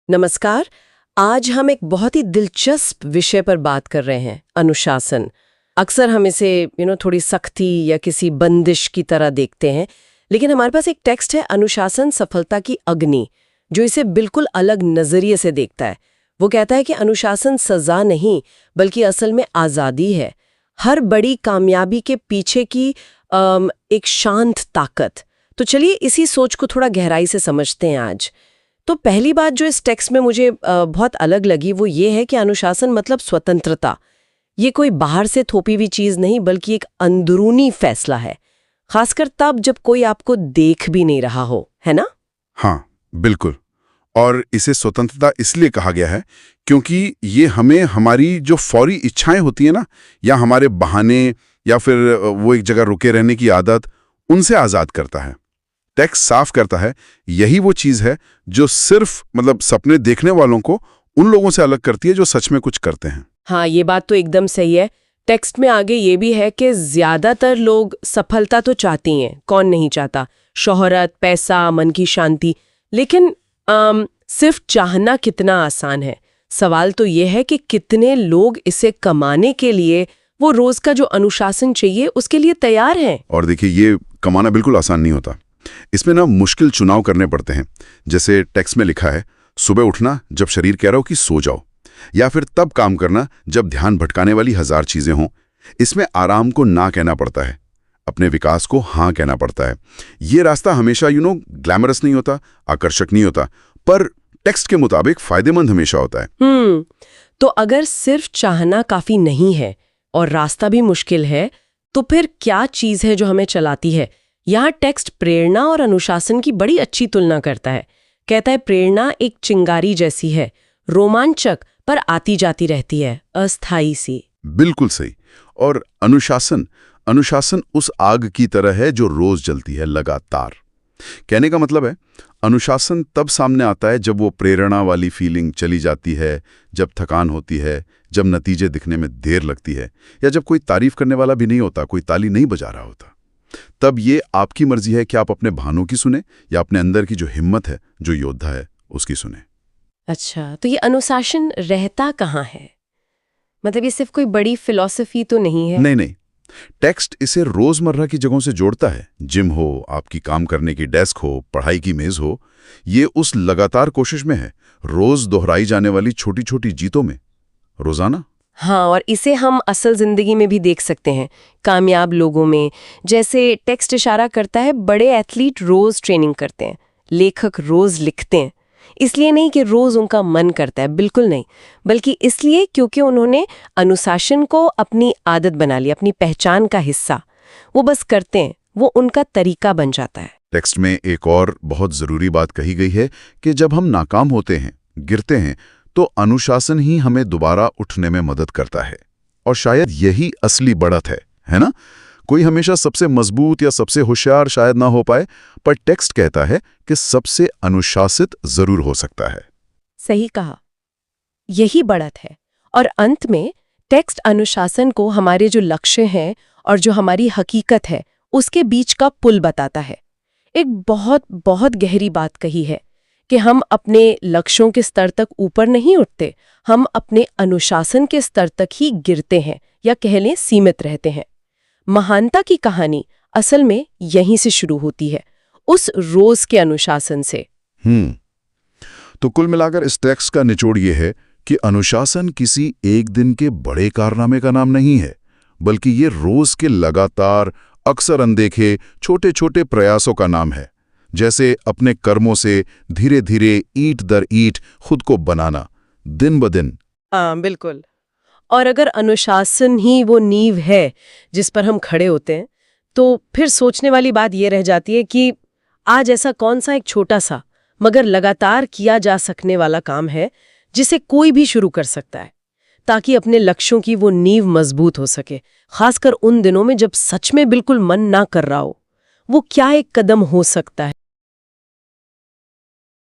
नमस्कार। आज हम एक बहुत ही दिलचस्प विषय पर बात कर रहे हैं, अनुशासन। अक्सर हम इसे थोड़ी सख्ती या किसी बंदिश की तरह देखते हैं, लेकिन हमारे पास एक टेक्स्ट है, अनुशासन सफलता की अग्नि, जो इसे बिल्कुल अलग नजरिए से देखता है। वो कहता है कि अनुशासन सजा नहीं, बल्कि असल में आज़ादी है। हर बड़ी कामयाबी के पीछे की एक शांत ताकत। तो चलिए इसी सोच को थोड़ा गहराई से समझते हैं आज। तो पहली बात जो इस टेक्स्ट में मुझे बहुत अलग लगी वो ये है कि अनुशासन मतलब स्वतंत्रता। ये कोई बाहर से थोपी हुई चीज़ नहीं, बल्कि एक अंदरूनी फैसला है, खासकर तब जब कोई आपको देख भी नहीं रहा हो, है ना? हाँ, बिल्कुल। और इसे स्वतंत्रता इसलिए कहा गया है क्योंकि ये हमें हमारी जो फौरी इच्छाएं होती है ना, या हमारे बहाने, या फिर वो एक जगह रुके रहने की आदत, उनसे आज़ाद करता है। टेक्स्ट साफ करता है यही वो चीज़ है जो सिर्फ सपने देखने वालों को उन लोगों से अलग करती है जो सच में कुछ करते हैं। हाँ, ये बात तो एकदम सही है। टेक्स्ट में आगे ये भी है कि ज्यादातर लोग सफलता तो चाहती हैं, कौन नहीं चाहता, शोहरत, पैसा, मन की शांति। लेकिन सिर्फ चाहना कितना आसान है। सवाल तो ये है कि कितने लोग इसे कमाने के लिए, वो रोज का जो अनुशासन चाहिए उसके लिए तैयार हैं। और देखिए, ये कमाना बिल्कुल आसान नहीं होता। इसमें ना मुश्किल चुनाव करने पड़ते हैं। जैसे टेक्स्ट में लिखा है, सुबह उठना जब शरीर कह रहा हो कि सो जाओ, या फिर तब काम करना जब ध्यान भटकाने वाली 1000 चीजें हों। इसमें आराम को ना कहना पड़ता है, अपने विकास को हाँ कहना पड़ता है। ये रास्ता हमेशा ग्लैमरस नहीं होता, आकर्षक नहीं होता, पर टेक्स्ट के मुताबिक फायदेमंद हमेशा होता है। तो अगर सिर्फ चाहना काफी नहीं है और रास्ता भी मुश्किल है, तो फिर क्या चीज है जो हमें चलाती है? यहाँ टेक्स्ट प्रेरणा और अनुशासन की बड़ी अच्छी तुलना करता है। कहता है प्रेरणा एक चिंगारी जैसी है, रोमांचक पर आती जाती रहती है, अस्थायी सी। बिल्कुल सही। और अनुशासन उस आग की तरह है जो रोज जलती है लगातार। कहने का मतलब है, अनुशासन तब सामने आता है जब वो प्रेरणा वाली फीलिंग चली जाती है, जब थकान होती है, जब नतीजे दिखने में देर लगती है, या जब कोई तारीफ करने वाला भी नहीं होता, कोई ताली नहीं बजा रहा होता। तब ये आपकी मर्जी है कि आप अपने भावनाओं की सुने या अपने अंदर की जो हिम्मत है, जो योद्धा है, उसकी सुने। अच्छा, तो ये अनुशासन रहता कहाँ है? मतलब ये सिर्फ कोई बड़ी फिलॉसफी तो नहीं है? नहीं। टेक्स्ट इसे रोजमर्रा की जगहों से जोड़ता है। जिम हो, आपकी काम करने की डेस्क हो, पढ़ाई की मेज हो, ये उस लगातार कोशिश में है, रोज दोहराई जाने वाली छोटी छोटी जीतों में, रोजाना। हाँ, और इसे हम असल जिंदगी में भी देख सकते हैं, कामयाब लोगों में। जैसे टेक्स्ट इशारा करता है, बड़े एथलीट रोज ट्रेनिंग करते हैं, लेखक रोज लिखते हैं। इसलिए नहीं कि रोज उनका मन करता है, बिल्कुल नहीं, बल्कि इसलिए क्योंकि उन्होंने अनुशासन को अपनी आदत बना ली, अपनी पहचान का हिस्सा। वो बस करते हैं, वो उनका तरीका बन जाता है। टेक्स्ट में एक और बहुत जरूरी बात कही गई है कि जब हम नाकाम होते हैं, गिरते हैं, तो अनुशासन ही हमें दोबारा उठने में मदद करता है। और शायद यही असली बढ़त है ना? कोई हमेशा सबसे मजबूत या सबसे होशियार शायद ना हो पाए, पर टेक्स्ट कहता है कि सबसे अनुशासित जरूर हो सकता है। सही कहा, यही बढ़त है। और अंत में टेक्स्ट अनुशासन को हमारे जो लक्ष्य हैं और जो हमारी हकीकत है, उसके बीच का पुल बताता है। एक बहुत बहुत गहरी बात कही है कि हम अपने लक्ष्यों के स्तर तक ऊपर नहीं उठते, हम अपने अनुशासन के स्तर तक ही गिरते हैं, या कह लें सीमित रहते हैं। महानता की कहानी असल में यहीं से शुरू होती है, उस रोज के अनुशासन से। तो कुल मिलाकर इस टेक्स्ट का निचोड़ ये है कि अनुशासन किसी एक दिन के बड़े कारनामे का नाम नहीं है, बल्कि ये रोज के लगातार, अक्सर अनदेखे छोटे छोटे प्रयासों का नाम है। जैसे अपने कर्मों से धीरे धीरे, ईंट दर ईंट खुद को बनाना, दिन ब दिन। हाँ, बिल्कुल। और अगर अनुशासन ही वो नींव है जिस पर हम खड़े होते हैं, तो फिर सोचने वाली बात ये रह जाती है कि आज ऐसा कौन सा एक छोटा सा मगर लगातार किया जा सकने वाला काम है जिसे कोई भी शुरू कर सकता है, ताकि अपने लक्ष्यों की वो नींव मजबूत हो सके, खासकर उन दिनों में जब सच में बिल्कुल मन ना कर रहा हो। वो क्या एक कदम हो सकता है?